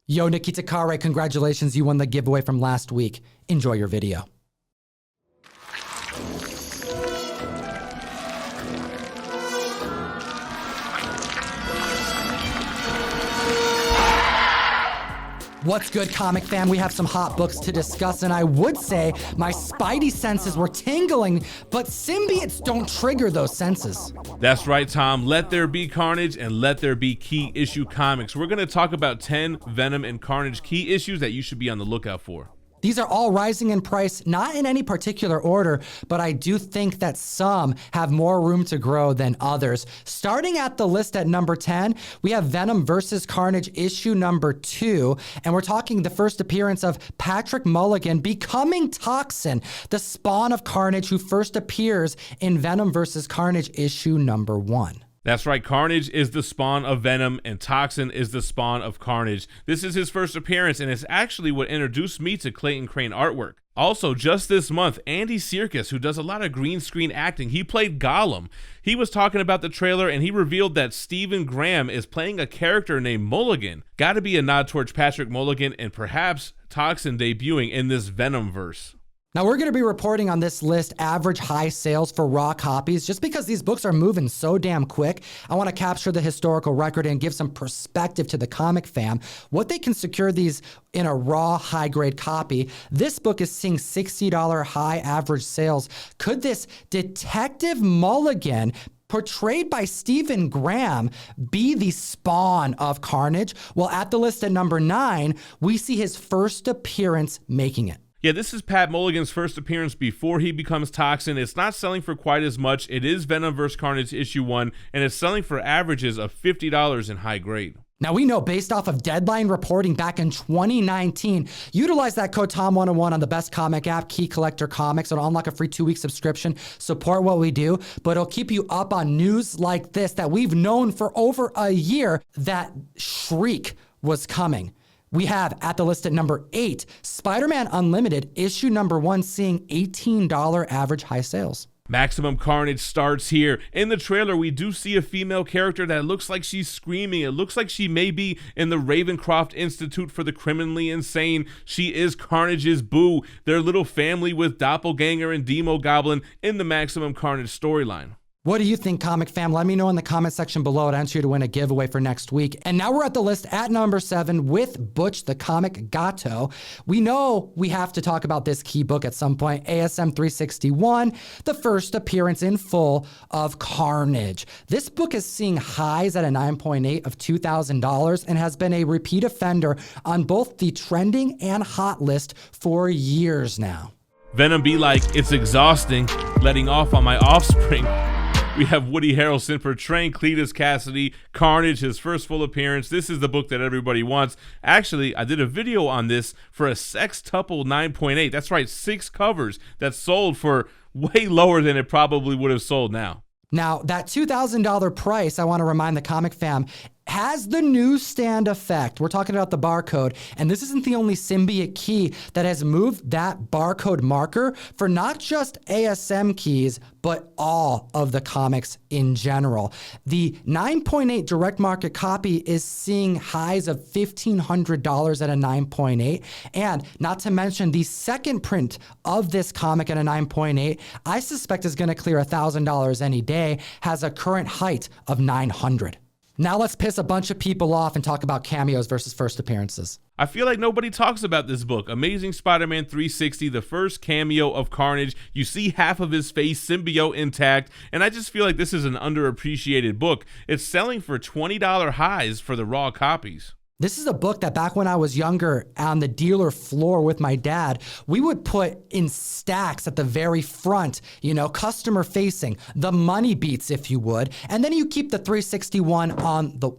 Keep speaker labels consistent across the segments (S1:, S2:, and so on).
S1: Yo, Nikita Kare, congratulations, you won the giveaway from last week. Enjoy your video. What's good, comic fam? We have some hot books to discuss, and I would say my spidey senses were tingling, but symbiotes don't trigger those senses.
S2: That's right, Tom. Let there be Carnage and let there be key issue comics. We're going to talk about 10 Venom and Carnage key issues that you should be on the lookout for.
S1: These are all rising in price, not in any particular order, but I do think that some have more room to grow than others. Starting at the list at number 10, we have Venomverse Carnage issue number 2, and we're talking the first appearance of Patrick Mulligan becoming Toxin, the spawn of Carnage who first appears in Venomverse Carnage issue number 1.
S2: That's right, Carnage is the spawn of Venom and Toxin is the spawn of Carnage. This is his first appearance and it's actually what introduced me to Clayton Crane artwork. Also, just this month, Andy Serkis, who does a lot of green screen acting, he played Gollum. He was talking about the trailer and he revealed that Stephen Graham is playing a character named Mulligan. Gotta be a nod towards Patrick Mulligan and perhaps Toxin debuting in this Venomverse.
S1: Now we're going to be reporting on this list average high sales for raw copies. Just because these books are moving so damn quick, I want to capture the historical record and give some perspective to the comic fam, what they can secure these in a raw high grade copy. This book is seeing $60 high average sales. Could this Detective Mulligan, portrayed by Stephen Graham, be the spawn of Carnage? Well, at the list at number 9, we see his first appearance making it.
S2: Yeah, this is Pat Mulligan's first appearance before he becomes Toxin. It's not selling for quite as much. It is Venomverse Carnage issue 1, and it's selling for averages of $50 in high grade.
S1: Now we know based off of Deadline reporting back in 2019, utilize that code TOM101 on the best comic app, Key Collector Comics. It'll unlock a free 2-week subscription, support what we do, but it'll keep you up on news like this that we've known for over a year that Shriek was coming. We have at the list at number 8, Spider-Man Unlimited, issue number 1, seeing $18 average high sales.
S2: Maximum Carnage starts here. In the trailer, we do see a female character that looks like she's screaming. It looks like she may be in the Ravencroft Institute for the Criminally Insane. She is Carnage's boo, their little family with Doppelganger and Demo Goblin in the Maximum Carnage storyline.
S1: What do you think, comic fam? Let me know in the comment section below. I'd enter you to win a giveaway for next week. And now we're at the list at number 7 with Butch the Comic Gato. We know we have to talk about this key book at some point, ASM 361, the first appearance in full of Carnage. This book is seeing highs at a 9.8 of $2,000 and has been a repeat offender on both the trending and hot list for years now.
S2: Venom be like, it's exhausting, letting off on my offspring. We have Woody Harrelson portraying Cletus Cassidy, Carnage, his first full appearance. This is the book that everybody wants. Actually, I did a video on this for a sextuple 9.8. That's right, 6 covers that sold for way lower than it probably would have sold now.
S1: Now, that $2,000 price, I want to remind the comic fam, has the newsstand effect. We're talking about the barcode, and this isn't the only symbiote key that has moved that barcode marker for not just ASM keys, but all of the comics in general. The 9.8 direct market copy is seeing highs of $1,500 at a 9.8, and not to mention the second print of this comic at a 9.8, I suspect is going to clear $1,000 any day, has a current height of $900. Now let's piss a bunch of people off and talk about cameos versus first appearances.
S2: I feel like nobody talks about this book. Amazing Spider-Man 360, the first cameo of Carnage. You see half of his face, symbiote intact, and I just feel like this is an underappreciated book. It's selling for $20 highs for the raw copies.
S1: This is a book that back when I was younger on the dealer floor with my dad, we would put in stacks at the very front, you know, customer facing, the money beats, if you would. And then you keep the 361 on the...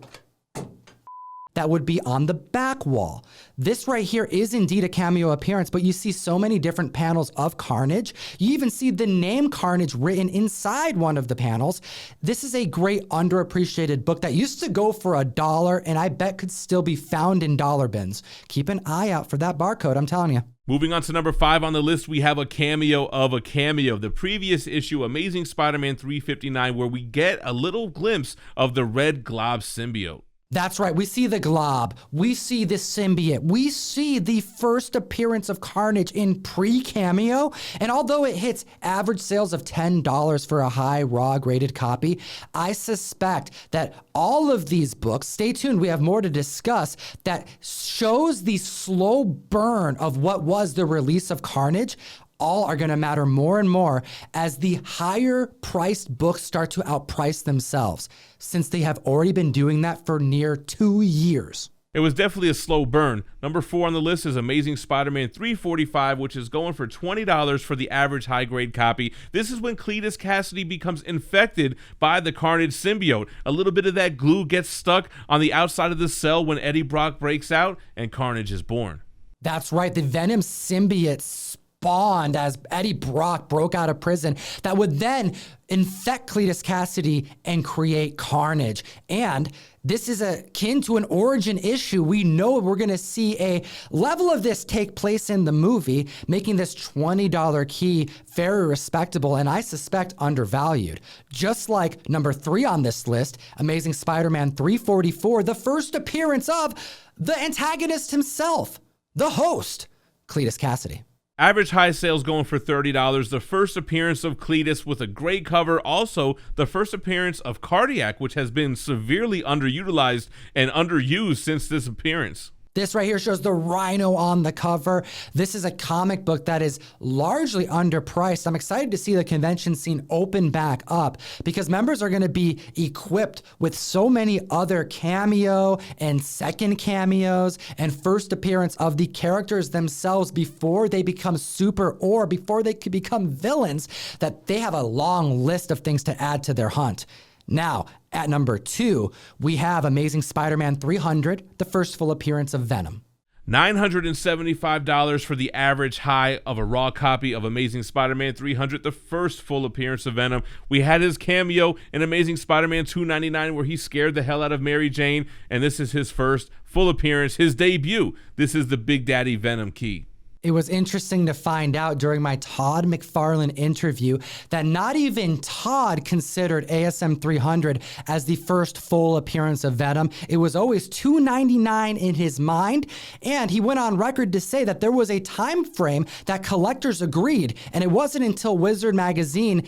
S1: that would be on the back wall. This right here is indeed a cameo appearance, but you see so many different panels of Carnage. You even see the name Carnage written inside one of the panels. This is a great underappreciated book that used to go for $1 and I bet could still be found in dollar bins. Keep an eye out for that barcode, I'm telling you.
S2: Moving on to number 5 on the list, we have a cameo of a cameo. The previous issue, Amazing Spider-Man 359, where we get a little glimpse of the Red Glob symbiote.
S1: That's right. We see the glob. We see the symbiote. We see the first appearance of Carnage in pre-cameo. And although it hits average sales of $10 for a high raw graded copy, I suspect that all of these books, stay tuned, we have more to discuss, that shows the slow burn of what was the release of Carnage, all are going to matter more and more as the higher priced books start to outprice themselves, since they have already been doing that for near 2 years.
S2: It was definitely a slow burn. Number 4 on the list is Amazing Spider-Man 345, which is going for $20 for the average high-grade copy. This is when Cletus Cassidy becomes infected by the Carnage symbiote. A little bit of that glue gets stuck on the outside of the cell when Eddie Brock breaks out, and Carnage is born.
S1: That's right, the Venom symbiote spawned as Eddie Brock broke out of prison that would then infect Cletus Cassidy and create Carnage. And this is akin to an origin issue. We know we're going to see a level of this take place in the movie, making this $20 key very respectable and I suspect undervalued. Just like number 3 on this list, Amazing Spider-Man 344, the first appearance of the antagonist himself, the host, Cletus Cassidy.
S2: Average high sales going for $30. The first appearance of Cletus with a great cover. Also, the first appearance of Cardiac, which has been severely underutilized and underused since this appearance.
S1: This right here shows the Rhino on the cover. This is a comic book that is largely underpriced. I'm excited to see the convention scene open back up because members are going to be equipped with so many other cameo and second cameos and first appearance of the characters themselves before they become super or before they could become villains that they have a long list of things to add to their hunt. Now, at number 2, we have Amazing Spider-Man 300, the first full appearance of Venom.
S2: $975 for the average high of a raw copy of Amazing Spider-Man 300, the first full appearance of Venom. We had his cameo in Amazing Spider-Man 299 where he scared the hell out of Mary Jane, and this is his first full appearance, his debut. This is the Big Daddy Venom key.
S1: It was interesting to find out during my Todd McFarlane interview that not even Todd considered ASM 300 as the first full appearance of Venom. It was always 299 in his mind, and he went on record to say that there was a time frame that collectors agreed, and it wasn't until Wizard Magazine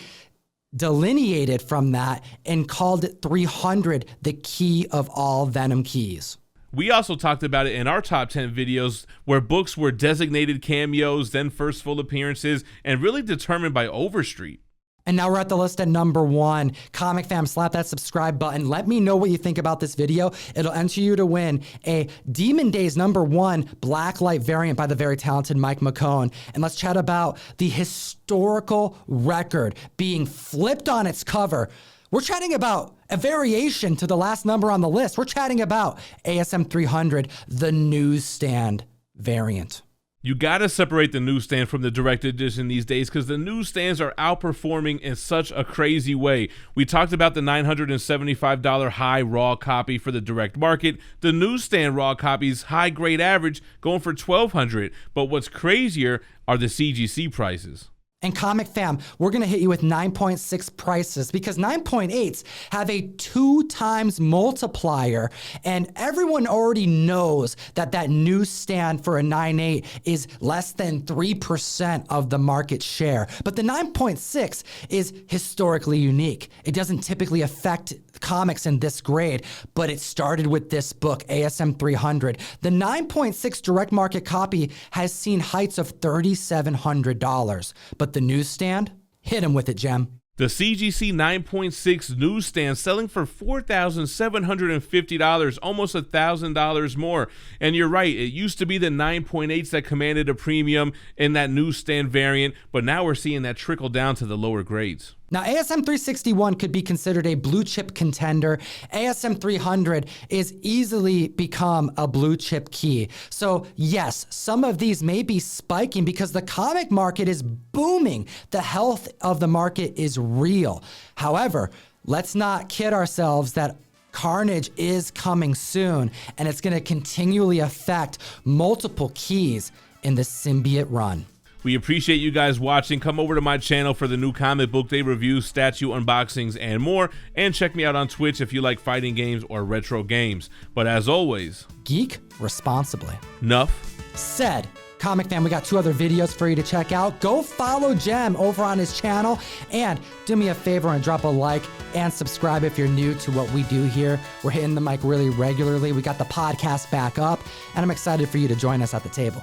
S1: delineated from that and called it 300 the key of all Venom keys.
S2: We also talked about it in our top 10 videos where books were designated cameos, then first full appearances, and really determined by Overstreet.
S1: And now we're at the list at number 1. Comic fam, slap that subscribe button. Let me know what you think about this video. It'll enter you to win a Demon Days number 1 Blacklight Variant by the very talented Mike McCone. And let's chat about the historical record being flipped on its cover. We're chatting about a variation to the last number on the list. We're chatting about ASM 300, the Newsstand Variant.
S2: You gotta separate the newsstand from the direct edition these days because the newsstands are outperforming in such a crazy way. We talked about the $975 high raw copy for the direct market. The newsstand raw copies high grade average going for $1,200. But what's crazier are the CGC prices.
S1: And Comic Fam, we're going to hit you with 9.6 prices because 9.8s have a 2 times multiplier, and everyone already knows that that newsstand for a 9.8 is less than 3% of the market share. But the 9.6 is historically unique. It doesn't typically affect comics in this grade, but it started with this book, ASM 300. The 9.6 direct market copy has seen heights of $3,700, but the newsstand, hit him with it, Jem.
S2: The CGC 9.6 newsstand selling for $4,750, almost $1,000 more. And you're right, it used to be the 9.8s that commanded a premium in that newsstand variant, but now we're seeing that trickle down to the lower grades.
S1: Now, ASM 361 could be considered a blue chip contender. ASM 300 is easily become a blue chip key. So yes, some of these may be spiking because the comic market is booming. The health of the market is real. However, let's not kid ourselves that Carnage is coming soon, and it's going to continually affect multiple keys in the symbiote run.
S2: We appreciate you guys watching. Come over to my channel for the new comic book day reviews, statue unboxings, and more. And check me out on Twitch if you like fighting games or retro games. But as always,
S1: geek responsibly.
S2: Nuff
S1: said. Comic Fam, we got 2 other videos for you to check out. Go follow Jem over on his channel, and do me a favor and drop a like and subscribe if you're new to what we do here. We're hitting the mic really regularly. We got the podcast back up, and I'm excited for you to join us at the table.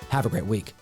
S1: Have a great week.